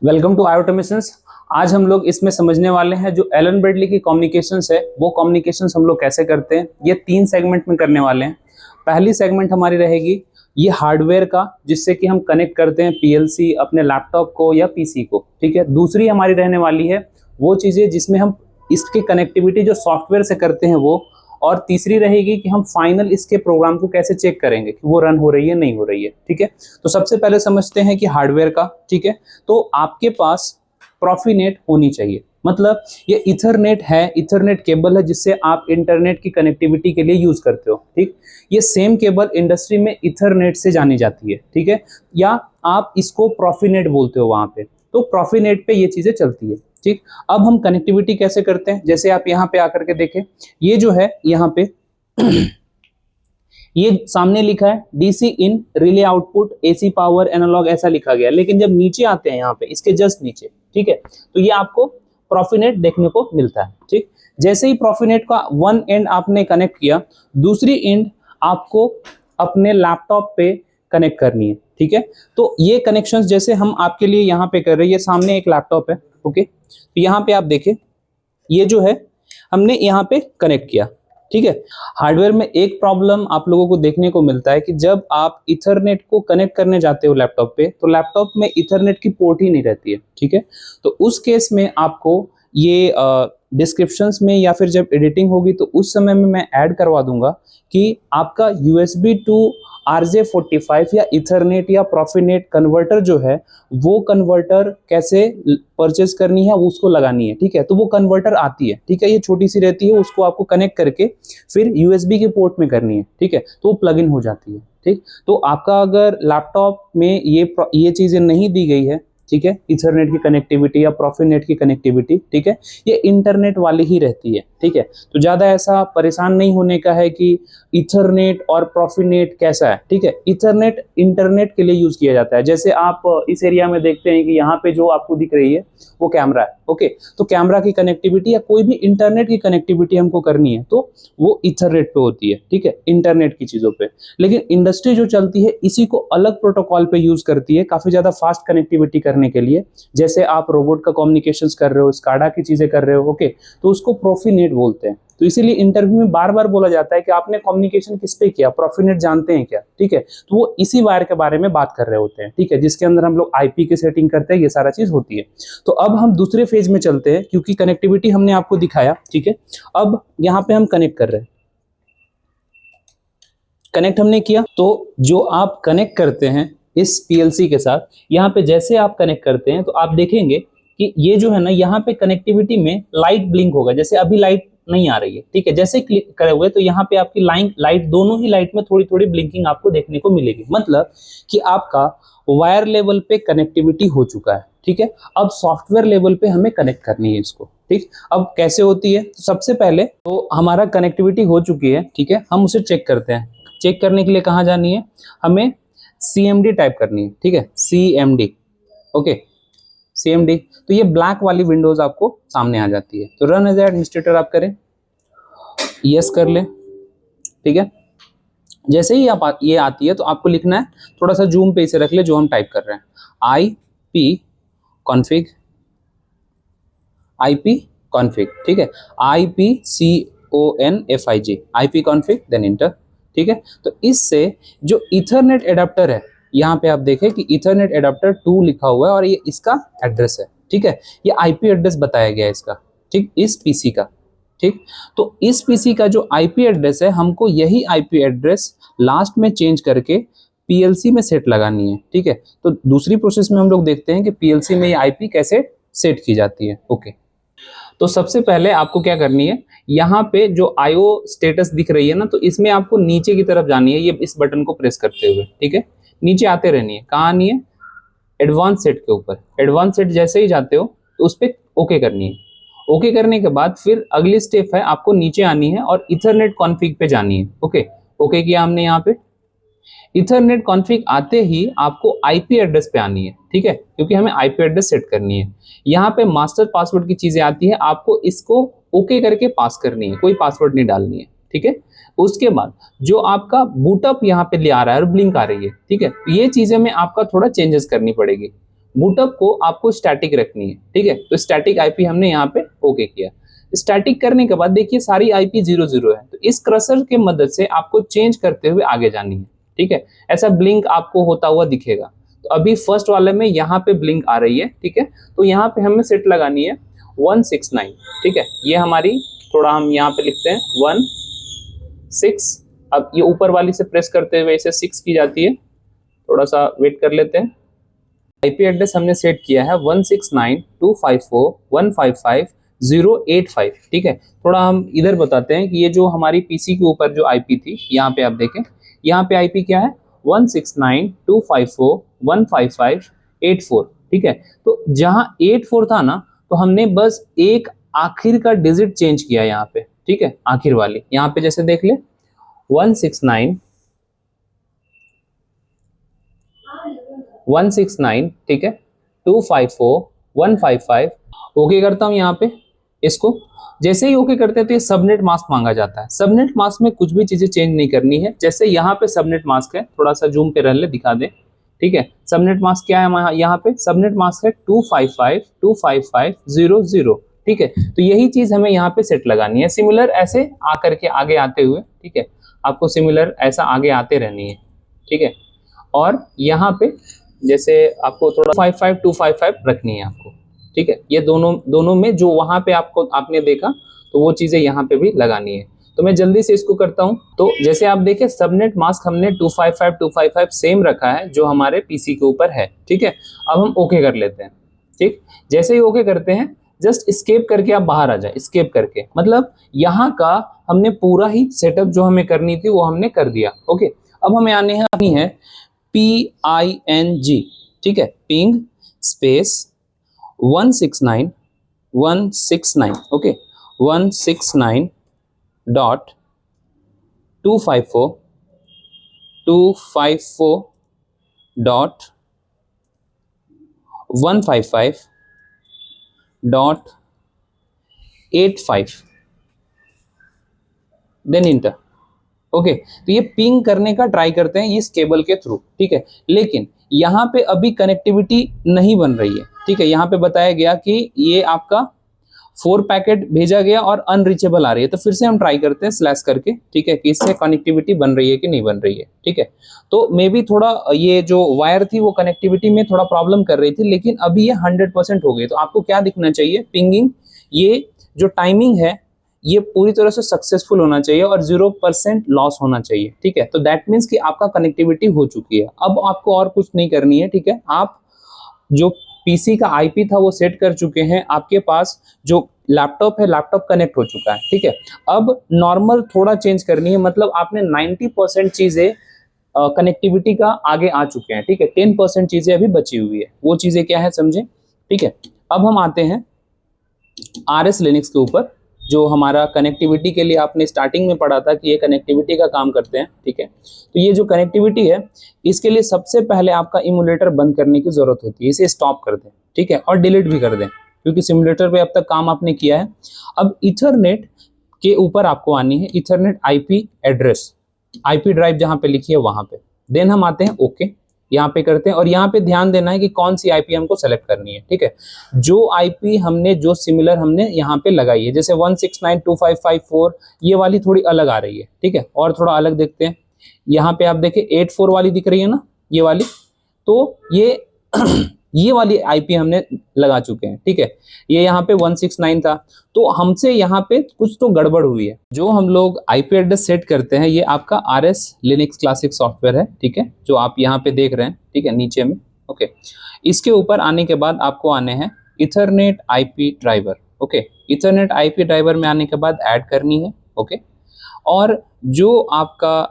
Welcome to automations. आज हम लोग इसमें समझने वाले हैं जो एलन ब्रेडली की कम्युनिकेशंस है वो कम्युनिकेशंस हम लोग कैसे करते हैं। ये 3 सेगमेंट में करने वाले हैं। पहली सेगमेंट हमारी रहेगी ये हार्डवेयर का, जिससे कि हम कनेक्ट करते हैं पीएलसी अपने लैपटॉप को या पीसी को। ठीक है। दूसरी हमारी रहने वाली है वो चीज़ें जिसमें हम इसके कनेक्टिविटी जो सॉफ्टवेयर से करते हैं वो। और तीसरी रहेगी कि हम फाइनल इसके प्रोग्राम को कैसे चेक करेंगे कि वो रन हो रही है नहीं हो रही है। ठीक है। तो सबसे पहले समझते हैं कि हार्डवेयर का। ठीक है। तो आपके पास प्रॉफीनेट होनी चाहिए, मतलब ये इथरनेट है, इथरनेट केबल है जिससे आप इंटरनेट की कनेक्टिविटी के लिए यूज करते हो। ठीक। ये सेम केबल इंडस्ट्री में इथरनेट से जानी जाती है। ठीक है। या आप इसको प्रॉफीनेट बोलते हो वहां पे। तो प्रॉफीनेट पे ये चीजें चलती है। ठीक। अब हम कनेक्टिविटी कैसे करते हैं, जैसे आप यहाँ पे आकर के देखें, ये जो है यहाँ पे ये सामने लिखा है DC in relay output AC power analogue, ऐसा लिखा गया। लेकिन जब नीचे आते हैं यहाँ पे इसके जस्ट नीचे, ठीक है, तो ये आपको प्रॉफीनेट देखने को मिलता है। ठीक। जैसे ही प्रॉफीनेट का वन एंड आपने कनेक्ट किया, दूसरी एंड आपको अपने लैपटॉप पे कनेक्ट करनी है। ठीक है। तो ये कनेक्शंस जैसे हम आपके लिए यहाँ पे कर रहे हैं, ये सामने एक लैपटॉप है। ओके। तो यहाँ पे आप देखें, ये जो है हमने यहाँ पे कनेक्ट किया। ठीक है। हार्डवेयर में एक प्रॉब्लम आप लोगों को देखने को मिलता है कि जब आप इथरनेट को कनेक्ट करने जाते हो लैपटॉप पे, तो लैपटॉप में इथरनेट की पोर्ट ही नहीं रहती है। ठीक है। तो उस केस में आपको ये डिस्क्रिप्शंस में या फिर जब एडिटिंग होगी तो उस समय में मैं ऐड करवा दूंगा कि आपका USB टू RJ45 या इथरनेट या प्रॉफीनेट कन्वर्टर जो है वो कन्वर्टर कैसे परचेज करनी है, वो उसको लगानी है। ठीक है। तो वो कन्वर्टर आती है। ठीक है। ये छोटी सी रहती है, उसको आपको कनेक्ट करके फिर USB के पोर्ट में करनी है। ठीक है। तो वो प्लग इन हो जाती है। ठीक। तो आपका अगर लैपटॉप में ये चीजें नहीं दी गई है, ठीक है, इथरनेट की कनेक्टिविटी या प्रॉफीनेट की कनेक्टिविटी, ठीक है, ये इंटरनेट वाली ही रहती है। ठीक है। तो ज्यादा ऐसा परेशान नहीं होने का है कि इथरनेट और प्रॉफीनेट कैसा है। ठीक है। इथरनेट इंटरनेट के लिए यूज किया जाता है। जैसे आप इस एरिया में देखते हैं कि यहाँ पे जो आपको दिख रही है वो कैमरा है। ओके। तो कैमरा की कनेक्टिविटी या कोई भी इंटरनेट की कनेक्टिविटी हमको करनी है तो वो इथरनेट पे होती है। ठीक है। इंटरनेट की चीजों पे। लेकिन इंडस्ट्री जो चलती है इसी को अलग प्रोटोकॉल पे यूज करती है काफी ज्यादा फास्ट कनेक्टिविटी करने के लिए। जैसे आप रोबोट का कम्युनिकेशंस कर रहे हो, स्काडा की चीजें कर रहे हो। ओके। तो उसको प्रॉफीनेट बोलते हैं। तो इसीलिए इंटरव्यू में बार बार बोला जाता है कि आपने कम्युनिकेशन किस पे किया, प्रॉफीनेट जानते हैं क्या। ठीक है। तो वो इसी वायर के बारे में बात कर रहे होते हैं। ठीक है। जिसके अंदर हम लोग आईपी की सेटिंग करते हैं, ये सारा चीज होती है। तो अब हम दूसरे फेज में चलते हैं, क्योंकि कनेक्टिविटी हमने आपको दिखाया। ठीक है। अब यहाँ पे हम कनेक्ट कर रहे हैं, कनेक्ट हमने किया। तो जो आप कनेक्ट करते हैं इस पीएलसी के साथ, यहाँ पे जैसे आप कनेक्ट करते हैं तो आप देखेंगे कि ये जो है ना, यहाँ पे कनेक्टिविटी में लाइट ब्लिंक होगा। जैसे अभी लाइट नहीं आ रही है, ठीक है, जैसे क्लिक करे हुए तो यहाँ पे आपकी लाइट दोनों ही लाइट में थोड़ी थोड़ी ब्लिंकिंग आपको देखने को मिलेगी। मतलब कि आपका वायर लेवल पे कनेक्टिविटी हो चुका है। ठीक है। अब सॉफ्टवेयर लेवल पे हमें कनेक्ट करनी है इसको। ठीक। अब कैसे होती है, तो सबसे पहले तो हमारा कनेक्टिविटी हो चुकी है। ठीक है। हम उसे चेक करते हैं। चेक करने के लिए कहाँ जानी है, हमें CMD टाइप करनी है। ठीक है। CMD। ओके। CMD। तो ये ब्लैक वाली विंडोज आपको सामने आ जाती है। तो रन एज एडमिनिस्ट्रेटर आप करें, यस कर ले। ठीक है। जैसे ही आप ये आती है तो आपको लिखना है, थोड़ा सा जूम पे इसे रख ले जो हम टाइप कर रहे हैं, IP config, IP config। ठीक है। IPCONFIG, IP config, then enter. ठीक है। तो इससे जो इथरनेट एडाप्टर है, यहाँ पे आप देखें कि इथरनेट एडाप्टर 2 लिखा हुआ है और ये इसका एड्रेस है। ठीक है। ये IP एड्रेस बताया गया है इसका। ठीक। इस पीसी का। ठीक। तो इस पीसी का जो IP एड्रेस है, हमको यही IP एड्रेस लास्ट में चेंज करके पीएलसी में सेट लगानी है। ठीक है। तो दूसरी प्रोसेस में हम लोग देखते हैं कि पीएलसी में ये IP कैसे सेट की जाती है। ओके। तो सबसे पहले आपको क्या करनी है, यहाँ पे जो IO स्टेटस दिख रही है ना, तो इसमें आपको नीचे की तरफ जानी है, ये इस बटन को प्रेस करते हुए। ठीक है। नीचे आते रहनी है। कहाँ आनी है, एडवांस सेट के ऊपर। एडवांस सेट जैसे ही जाते हो तो उस पर ओके करनी है। ओके करने के बाद फिर अगली स्टेप है, आपको नीचे आनी है और इथरनेट कॉन्फ़िग पे जानी है। ओके। ओके किया हमने यहाँ पे। इथरनेट कॉन्फ़िग आते ही आपको IP एड्रेस पे आनी है। ठीक है। क्योंकि हमें IP एड्रेस सेट करनी है। यहाँ पे मास्टर पासवर्ड की चीजें आती है, आपको इसको ओके करके पास करनी है, कोई पासवर्ड नहीं डालनी है। ठीक है। उसके बाद जो आपका बूटअप यहाँ पे ले आ रहा है और ब्लिंक आ रही है, ठीक है, ये चीजें में आपका थोड़ा चेंजेस करनी पड़ेगी। बूटअप को आपको स्टैटिक रखनी है, ठीक है। तो स्टैटिक आईपी हमने यहाँ पे ओके किया। स्टैटिक करने के बाद देखिए सारी आईपी 0 0 है, तो इस क्रसर के मदद से आपको चेंज करते हुए आगे जानी है, ठीक है। ऐसा ब्लिंक आपको होता हुआ दिखेगा। तो अभी फर्स्ट वाले में यहाँ पे ब्लिंक आ रही है, ठीक है। तो यहाँ पे हमें सेट लगानी है 169, ठीक है। ये हमारी, थोड़ा हम यहाँ पे लिखते हैं 16। अब ये ऊपर वाली से प्रेस करते हुए इसे 6 की जाती है, थोड़ा सा वेट कर लेते हैं। आईपी एड्रेस हमने सेट किया है 169.254.155.085, ठीक है। थोड़ा हम इधर बताते हैं कि ये जो हमारी पीसी के ऊपर जो आईपी थी, यहाँ पे आप देखें, यहाँ पे आईपी क्या है 169.254.155.84, ठीक है। तो जहां 84 था ना, तो हमने बस एक आखिर का डिजिट चेंज किया यहाँ पे, ठीक है। आखिर वाली यहाँ पे जैसे देख ले 169, ठीक है, 254.155। ओके करता हूं यहाँ पे इसको। जैसे ही ओके करते हैं तो ये सबनेट मास्क मांगा जाता है। सबनेट मास्क में कुछ भी चीजें चेंज नहीं करनी है। जैसे यहाँ पे सबनेट मास्क है, थोड़ा सा जूम पे रह ले, दिखा दे, ठीक है। सबनेट मास्क क्या है यहाँ पे? सबनेट मास्क है 255.255.0.0, ठीक है। तो यही चीज हमें यहाँ पे सेट लगानी है। सिमिलर ऐसे आकर के आगे आते हुए, ठीक है, आपको सिमिलर ऐसा आगे आते रहनी है, ठीक है। और यहाँ पे जैसे आपको थोड़ा 55255 रखनी है आपको, ठीक है। ये दोनों में जो वहां पे आपने देखा, तो वो चीजें यहाँ पे भी लगानी है। तो मैं जल्दी से इसको करता हूँ। तो जैसे आप देखें सबनेट मास्क हमने 255.255 सेम रखा है जो हमारे पीसी के ऊपर है, ठीक है। अब हम ओके कर लेते हैं, ठीक। जैसे ही ओके करते हैं, जस्ट स्केप करके आप बाहर आ जाए। स्केप करके मतलब यहाँ का हमने पूरा ही सेटअप जो हमें करनी थी वो हमने कर दिया, ओके। अब हमें आने हैं PING, ठीक है, ping space 169, okay, 169.254.155.85, then enter, okay. तो ये पिंग करने का ट्राई करते हैं इस केबल के थ्रू, ठीक है। लेकिन यहाँ पे अभी कनेक्टिविटी नहीं बन रही है, ठीक है। यहाँ पे बताया गया कि ये आपका 4 पैकेट भेजा गया और अनरीचेबल आ रही है। तो फिर से हम ट्राई करते हैं स्लैश करके, ठीक है, कि इससे कनेक्टिविटी बन रही है कि नहीं बन रही है, ठीक है। तो मे बी थोड़ा ये जो वायर थी वो कनेक्टिविटी में थोड़ा प्रॉब्लम कर रही थी, लेकिन अभी ये 100% हो गई। तो आपको क्या दिखना चाहिए? पिंगिंग, ये जो टाइमिंग है ये पूरी तरह से सक्सेसफुल होना चाहिए और 0% लॉस होना चाहिए, ठीक है। तो दैट मीन्स कि आपका कनेक्टिविटी हो चुकी है। अब आपको और कुछ नहीं करनी है, ठीक है। आप जो पीसी का आईपी था वो सेट कर चुके हैं, आपके पास जो लैपटॉप है, लैपटॉप कनेक्ट हो चुका है, ठीक है। अब नॉर्मल थोड़ा चेंज करनी है, मतलब आपने 90% चीजें कनेक्टिविटी का आगे आ चुके हैं, ठीक है। 10% चीजें अभी बची हुई है। वो चीजें क्या है समझे, ठीक है। अब हम आते हैं RS लिनक्स के ऊपर, जो हमारा कनेक्टिविटी के लिए आपने स्टार्टिंग में पढ़ा था कि ये कनेक्टिविटी का काम करते हैं, ठीक है। तो ये जो कनेक्टिविटी है, इसके लिए सबसे पहले आपका इमुलेटर बंद करने की जरूरत होती है। इसे स्टॉप कर दें, ठीक है, और डिलीट भी कर दें, क्योंकि सिमुलेटर पे अब तक काम आपने किया है। अब इथरनेट के ऊपर आपको आनी है Ethernet IP address, IP drive जहां पे लिखी है वहां पे। देन हम आते हैं ओके, यहाँ पे करते हैं। और यहाँ पे ध्यान देना है कि कौन सी आईपी हमको सेलेक्ट करनी है, ठीक है। जो आईपी हमने जो सिमिलर हमने यहाँ पे लगाई है, जैसे 169.2554, ये वाली थोड़ी अलग आ रही है, ठीक है। और थोड़ा अलग देखते हैं। यहाँ पे आप देखें 84 वाली दिख रही है ना, ये वाली। तो ये ये वाली आईपी हमने लगा चुके हैं, ठीक है। ये यहाँ पे 169 था, तो हमसे यहाँ पे कुछ तो गड़बड़ हुई है। जो हम लोग आईपी एड्रेस सेट करते हैं, ये आपका RS लिनक्स क्लासिक सॉफ्टवेयर है, ठीक है, जो आप यहाँ पे देख रहे हैं, ठीक है, नीचे में, ओके। इसके ऊपर आने के बाद आपको आने हैं Ethernet IP driver, okay. Ethernet IP driver में आने के बाद ऐड करनी है, ओके। और जो आपका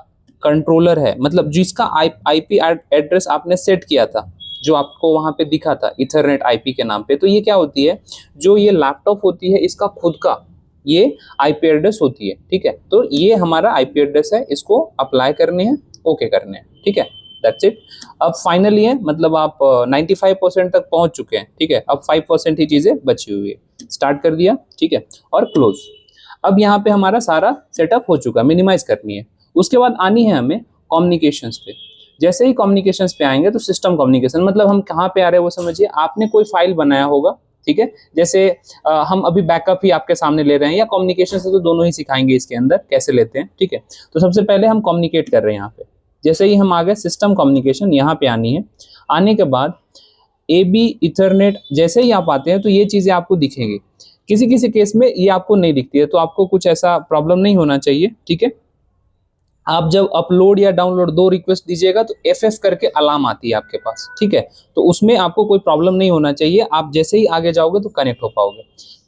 कंट्रोलर है, मतलब जिसका आईपी एड्रेस आपने सेट किया था, जो आपको वहां पे दिखा था इथरनेट आईपी के नाम पे, तो ये क्या होती है, जो ये लैपटॉप होती है इसका खुद का ये आईपी एड्रेस होती है, ठीक है। तो ये हमारा आईपी एड्रेस है, इसको अप्लाई करने हैं, ओके करने हैं, ठीक है, दैट्स इट। अब फाइनली है, मतलब आप 95% तक पहुंच चुके हैं, ठीक है। अब 5% ही चीजें बची हुई है। स्टार्ट कर दिया, ठीक है, और क्लोज। अब यहाँ पे हमारा सारा सेटअप हो चुका, मिनिमाइज करनी है। उसके बाद आनी है हमें कम्युनिकेशंस पे। जैसे ही कम्युनिकेशंस पे आएंगे तो सिस्टम कम्युनिकेशन मतलब हम कहाँ पे आ रहे हैं वो समझिए। आपने कोई फाइल बनाया होगा, ठीक है, जैसे हम अभी बैकअप ही आपके सामने ले रहे हैं या कम्युनिकेशन से, तो दोनों ही सिखाएंगे इसके अंदर कैसे लेते हैं, ठीक है। तो सबसे पहले हम कम्युनिकेट कर रहे हैं यहाँ पे, जैसे ही हम आ गए सिस्टम कम्युनिकेशन यहाँ पे आनी है। आने के बाद AB इथरनेट जैसे ही आप आते हैं तो ये चीजें आपको दिखेंगी। किसी किसी केस में ये आपको नहीं दिखती है, तो आपको कुछ ऐसा प्रॉब्लम नहीं होना चाहिए, ठीक है। आप जब अपलोड या डाउनलोड दो रिक्वेस्ट दीजिएगा तो FF करके अलार्म आती है आपके पास, ठीक है। तो उसमें आपको कोई प्रॉब्लम नहीं होना चाहिए, आप जैसे ही आगे जाओगे तो कनेक्ट हो पाओगे।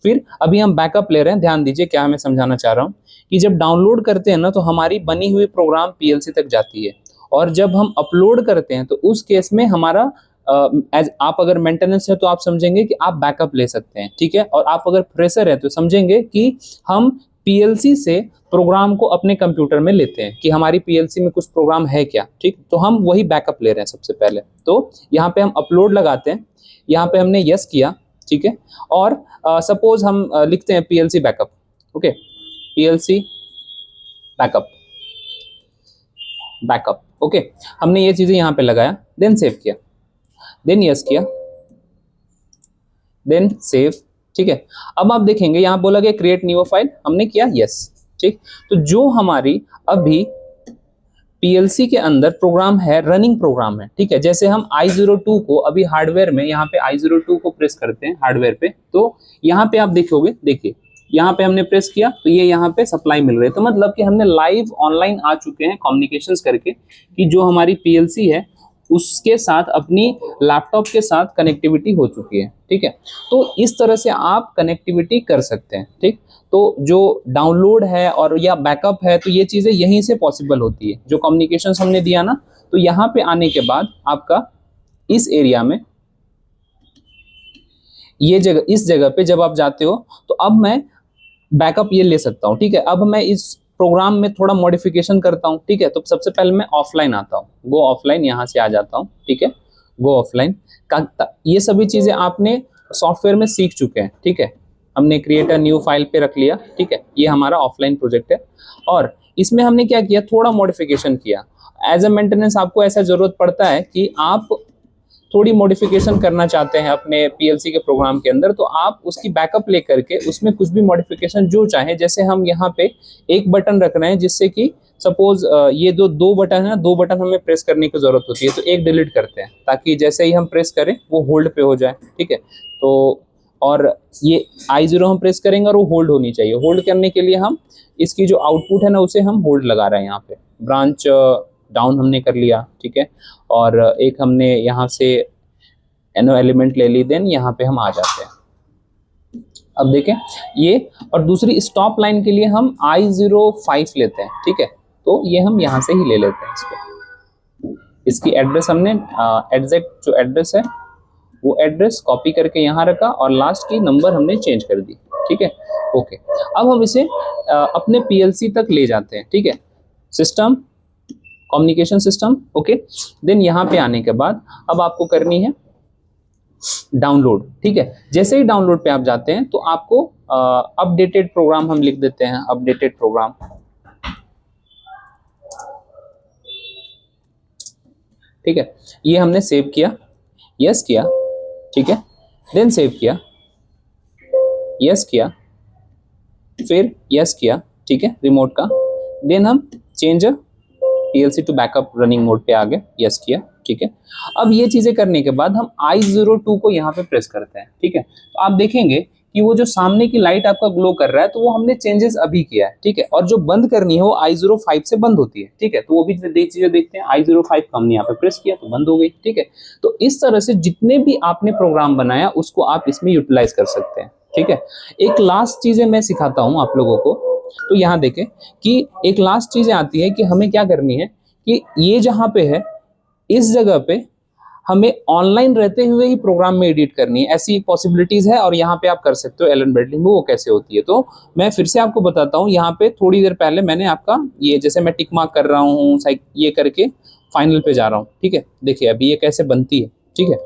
फिर अभी हम बैकअप ले रहे हैं, ध्यान दीजिए क्या मैं समझाना चाह रहा हूँ कि जब डाउनलोड करते हैं ना तो हमारी बनी हुई प्रोग्राम PLC तक जाती है, और जब हम अपलोड करते हैं तो उस केस में हमारा एज आप अगर मेंटेनेंस है तो आप समझेंगे कि आप बैकअप ले सकते हैं, ठीक है। और आप अगर फ्रेशर है तो समझेंगे कि हम PLC से प्रोग्राम को अपने कंप्यूटर में लेते हैं कि हमारी PLC में कुछ प्रोग्राम है क्या, ठीक। तो हम वही बैकअप ले रहे हैं सबसे पहले। तो यहाँ पे हम अपलोड लगाते हैं, यहाँ पे हमने यस किया, ठीक है। और सपोज हम लिखते हैं PLC backup, okay, PLC backup, backup, okay. हमने ये चीजें यहाँ पे लगाया, देन सेव किया, देन यस किया, देन सेव, ठीक है। अब आप देखेंगे यहाँ बोला गया क्रिएट न्यू फाइल, हमने किया यस, ठीक। तो जो हमारी अभी PLC के अंदर प्रोग्राम है, रनिंग प्रोग्राम है, ठीक है। जैसे हम i02 को अभी हार्डवेयर में यहाँ पे i02 को प्रेस करते हैं हार्डवेयर पे, तो यहाँ पे आप देखोगे, देखिए यहाँ पे हमने प्रेस किया तो ये यहाँ पे सप्लाई मिल रही है। तो मतलब कि हमने लाइव ऑनलाइन आ चुके हैं कम्युनिकेशंस करके कि जो हमारी PLC है उसके साथ अपनी लैपटॉप के साथ कनेक्टिविटी हो चुकी है, ठीक है। तो इस तरह से आप कनेक्टिविटी कर सकते हैं, ठीक। तो जो डाउनलोड है और या बैकअप है तो ये चीज़ें यहीं से पॉसिबल होती है। जो कम्युनिकेशन हमने दिया ना, तो यहाँ पे आने के बाद आपका इस एरिया में ये जगह, इस जगह पे जब आप जाते हो तो अब मैं बैकअप ये ले सकता हूँ, ठीक है। अब मैं इस प्रोग्राम में थोड़ा मॉडिफिकेशन करता हूँ, ठीक है। तो सबसे पहले मैं ऑफलाइन आता हूँ, गो ऑफलाइन, यहाँ से आ जाता हूँ, ठीक है। गो ऑफलाइन का ये सभी चीज़ें आपने सॉफ्टवेयर में सीख चुके हैं, ठीक है। हमने क्रिएट अ न्यू फाइल पे रख लिया, ठीक है। ये हमारा ऑफलाइन प्रोजेक्ट है और इसमें हमने क्या किया, थोड़ा मॉडिफिकेशन किया। एज ए मेंटेनेंस आपको ऐसा जरूरत पड़ता है कि आप थोड़ी मॉडिफिकेशन करना चाहते हैं अपने PLC के प्रोग्राम के अंदर, तो आप उसकी बैकअप ले करके उसमें कुछ भी मॉडिफिकेशन जो चाहे, जैसे हम यहाँ पे एक बटन रख रहे हैं जिससे कि सपोज ये दो बटन है ना, दो बटन हमें प्रेस करने की जरूरत होती है, तो एक डिलीट करते हैं ताकि जैसे ही हम प्रेस करें वो होल्ड पे हो जाए, ठीक है। तो और ये I0 हम प्रेस करेंगे और वो होल्ड होनी चाहिए। होल्ड करने के लिए हम इसकी जो आउटपुट है ना उसे हम होल्ड लगा रहे हैं। यहाँ पे ब्रांच डाउन हमने कर लिया, ठीक है। और एक हमने यहाँ से एनो एलिमेंट ले ली, देन यहाँ पे हम आ जाते हैं। अब देखें ये, और दूसरी स्टॉप लाइन के लिए हम I05 लेते हैं, ठीक है। तो ये हम यहाँ से ही ले लेते हैं इसको। इसकी एड्रेस हमने एग्जैक्ट जो एड्रेस है वो एड्रेस कॉपी करके यहाँ रखा और लास्ट की नंबर हमने चेंज कर दी, ठीक है। ओके, अब हम इसे अपने PLC तक ले जाते हैं, ठीक है। System communication system, okay. Then यहाँ पे आने के बाद अब आपको करनी है डाउनलोड, ठीक है। जैसे ही डाउनलोड पे आप जाते हैं तो आपको अपडेटेड प्रोग्राम हम लिख देते हैं, अपडेटेड प्रोग्राम, ठीक है। ये हमने सेव किया, यस किया, ठीक है। देन सेव किया, यस किया, फिर यस किया, ठीक है, रिमोट का। देन हम change PLC to backup running mode पे आ गए, यस किया, ठीक है। अब ये चीजें करने के बाद हम I02 को यहाँ पे प्रेस करते हैं, ठीक है। तो आप देखेंगे कि वो जो सामने की लाइट आपका ग्लो कर रहा है तो वो हमने चेंजेस अभी किया है, ठीक है। और जो बंद करनी है वो I05 से बंद होती है, ठीक है। तो वो भी चीजें देखते हैं। I05 को हमने यहाँ पे प्रेस किया तो बंद हो गई, ठीक है। तो इस तरह से जितने भी आपने प्रोग्राम बनाया उसको आप इसमें यूटिलाइज कर सकते हैं, ठीक है। एक लास्ट चीजें मैं सिखाता हूँ आप लोगों को। तो यहाँ देखें कि एक लास्ट चीजें आती है कि हमें क्या करनी है कि ये जहाँ पे है इस जगह पे हमें ऑनलाइन रहते हुए ही प्रोग्राम में एडिट करनी है। ऐसी पॉसिबिलिटीज है और यहाँ पे आप कर सकते हो एलन ब्रैडली में, वो कैसे होती है। तो मैं फिर से आपको बताता हूँ। यहाँ पे थोड़ी देर पहले मैंने आपका ये जैसे मैं टिक मार्क कर रहा हूँ, ये करके फाइनल पे जा रहा हूँ, ठीक है। देखिए अभी ये कैसे बनती है, ठीक है।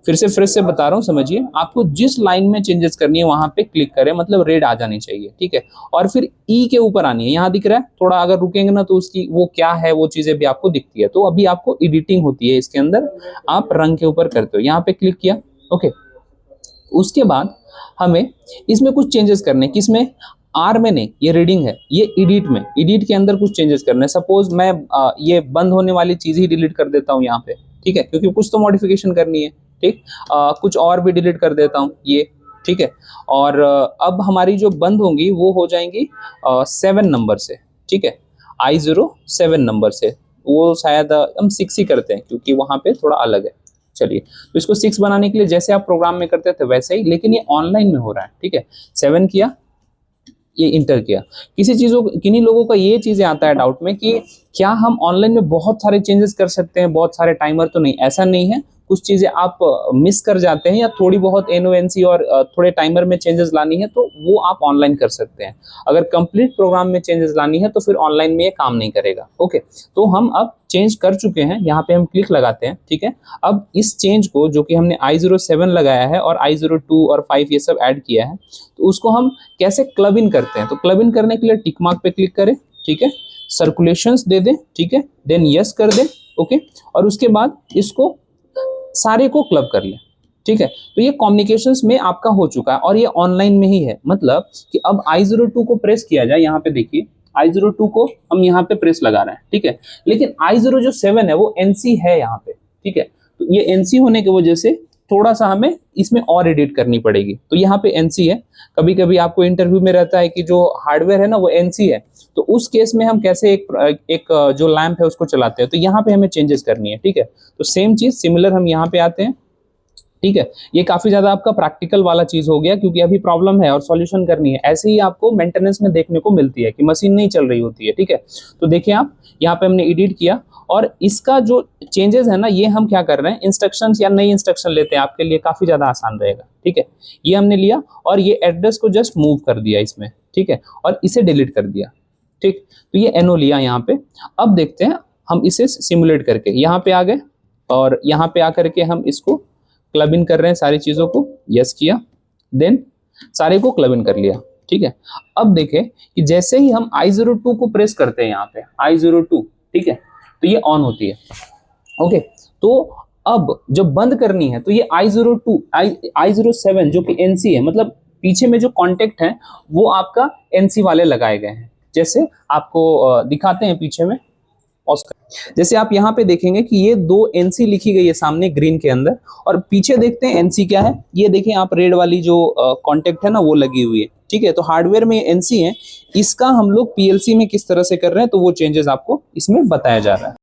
फिर से बता रहा हूँ, समझिए। आपको जिस लाइन में चेंजेस करनी है वहां पे क्लिक करें, मतलब रेड आ जानी चाहिए, ठीक है। और फिर ई के ऊपर आनी है, यहाँ दिख रहा है, थोड़ा अगर रुकेंगे ना तो उसकी वो क्या है वो चीजें भी आपको दिखती है। तो अभी आपको एडिटिंग होती है इसके अंदर, आप रंग के ऊपर करते हो, यहाँ पे क्लिक किया, ओके। उसके बाद हमें इसमें कुछ चेंजेस करने, किसमें, आर में नहीं, ये रीडिंग है, ये एडिट में, एडिट के अंदर कुछ चेंजेस करने। सपोज मैं ये बंद होने वाली चीज ही डिलीट कर देता हूँ यहाँ पे, ठीक है, क्योंकि कुछ तो मॉडिफिकेशन करनी है, ठीक। कुछ और भी डिलीट कर देता हूँ ये, ठीक है। और अब हमारी जो बंद होंगी वो हो जाएंगी 7 नंबर से, ठीक है, I07 नंबर से। वो शायद हम 6 ही करते हैं क्योंकि वहां पे थोड़ा अलग है। चलिए, तो इसको 6 बनाने के लिए जैसे आप प्रोग्राम में करते थे वैसे ही, लेकिन ये ऑनलाइन में हो रहा है, ठीक है। 7 किया, ये इंटर किया। किन्हीं लोगों का ये चीजें आता है डाउट में कि क्या हम ऑनलाइन में बहुत सारे चेंजेस कर सकते हैं, बहुत सारे टाइमर तो नहीं, ऐसा नहीं है। कुछ चीजें आप मिस कर जाते हैं या थोड़ी बहुत एनओएनसी और थोड़े टाइमर में चेंजेस लानी है तो वो आप ऑनलाइन कर सकते हैं। अगर कंप्लीट प्रोग्राम में चेंजेस लानी है तो फिर ऑनलाइन में ये काम नहीं करेगा, ओके। तो हम अब चेंज कर चुके हैं, यहाँ पे हम क्लिक लगाते हैं, ठीक है। अब इस चेंज को जो कि हमने I07 लगाया है और I02 और 5 ये सब ऐड किया है, तो उसको हम कैसे क्लब इन करते हैं। तो क्लब इन करने के लिए टिक मार्क पे क्लिक करें, ठीक है, सर्कुलेशंस दे दें, ठीक है, देन यस कर दें, ओके। और उसके बाद इसको सारे को क्लब कर लें, ठीक है। तो ये कम्युनिकेशंस में आपका हो चुका है और ये ऑनलाइन में ही है। मतलब कि अब I02 को प्रेस किया जाए, यहाँ पे देखिए I02 को हम यहाँ पे प्रेस लगा रहे हैं, ठीक है। लेकिन I07 है वो NC है यहाँ पे, ठीक है। तो ये NC होने की वजह से थोड़ा सा हमें इसमें और एडिट करनी पड़ेगी। तो यहाँ पे NC है। कभी कभी आपको इंटरव्यू में रहता है कि जो हार्डवेयर है ना वो NC है, तो उस केस में हम कैसे एक जो लैंप है उसको चलाते हैं। तो यहाँ पे हमें चेंजेस करनी है, ठीक है। तो सेम चीज सिमिलर हम यहाँ पे आते हैं, ठीक है। ये काफी ज्यादा आपका प्रैक्टिकल वाला चीज हो गया क्योंकि अभी प्रॉब्लम है और सॉल्यूशन करनी है। ऐसे ही आपको मेंटेनेंस में देखने को मिलती है कि मशीन नहीं चल रही होती है, ठीक है। तो देखिए आप यहाँ पे हमने एडिट किया और इसका जो चेंजेस है ना ये हम क्या कर रहे हैं, इंस्ट्रक्शंस या नई इंस्ट्रक्शन लेते हैं, आपके लिए काफी ज्यादा आसान रहेगा, ठीक है। ये हमने लिया और ये एड्रेस को जस्ट मूव कर दिया इसमें, ठीक है, और इसे डिलीट कर दिया, ठीक। तो ये NO लिया यहाँ पे। अब देखते हैं हम इसे सिमुलेट करके यहाँ पे आ गए और यहाँ पे आकर के हम इसको क्लब इन कर रहे हैं सारी चीजों को, यस किया, देन सारे को क्लब इन कर लिया, ठीक है। अब देखें कि जैसे ही हम I02 को प्रेस करते हैं यहाँ पे I02, ठीक है, तो ये ऑन होती है, ओके। तो अब जब बंद करनी है तो ये I07 जो कि NC है, मतलब पीछे में जो कॉन्टेक्ट है वो आपका NC वाले लगाए गए हैं। जैसे आपको दिखाते हैं पीछे में, जैसे आप यहाँ पे देखेंगे कि ये 2 NC लिखी गई है सामने ग्रीन के अंदर, और पीछे देखते हैं NC क्या है। ये देखें आप, रेड वाली जो कॉन्टेक्ट है ना वो लगी हुई है, ठीक है। तो हार्डवेयर में NC है, इसका हम लोग PLC में किस तरह से कर रहे हैं तो वो चेंजेस आपको इसमें बताया जा रहा है।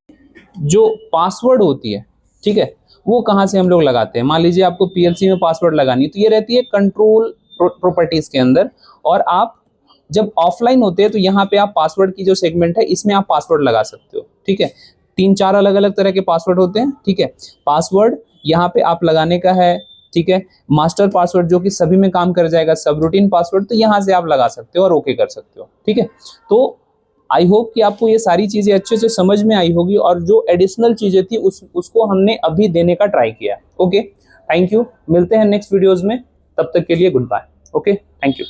जो पासवर्ड होती है, ठीक है, वो कहाँ से हम लोग लगाते हैं। मान लीजिए आपको PLC में पासवर्ड लगानी है तो ये रहती है कंट्रोल प्रॉपर्टीज के अंदर, और आप जब ऑफलाइन होते हैं तो यहाँ पे आप पासवर्ड की जो सेगमेंट है इसमें आप पासवर्ड लगा सकते हो, ठीक है। 3-4 अलग अलग तरह के पासवर्ड होते हैं, ठीक है। पासवर्ड यहाँ पे आप लगाने का है, ठीक है। मास्टर पासवर्ड जो कि सभी में काम कर जाएगा, सब रूटीन पासवर्ड तो यहाँ से आप लगा सकते हो और ओके कर सकते हो, ठीक है। तो आई होप कि आपको ये सारी चीजें अच्छे से समझ में आई होगी और जो एडिशनल चीजें थी उसको हमने अभी देने का ट्राई किया, ओके। थैंक यू, मिलते हैं नेक्स्ट वीडियोज में, तब तक के लिए goodbye, okay, thank you.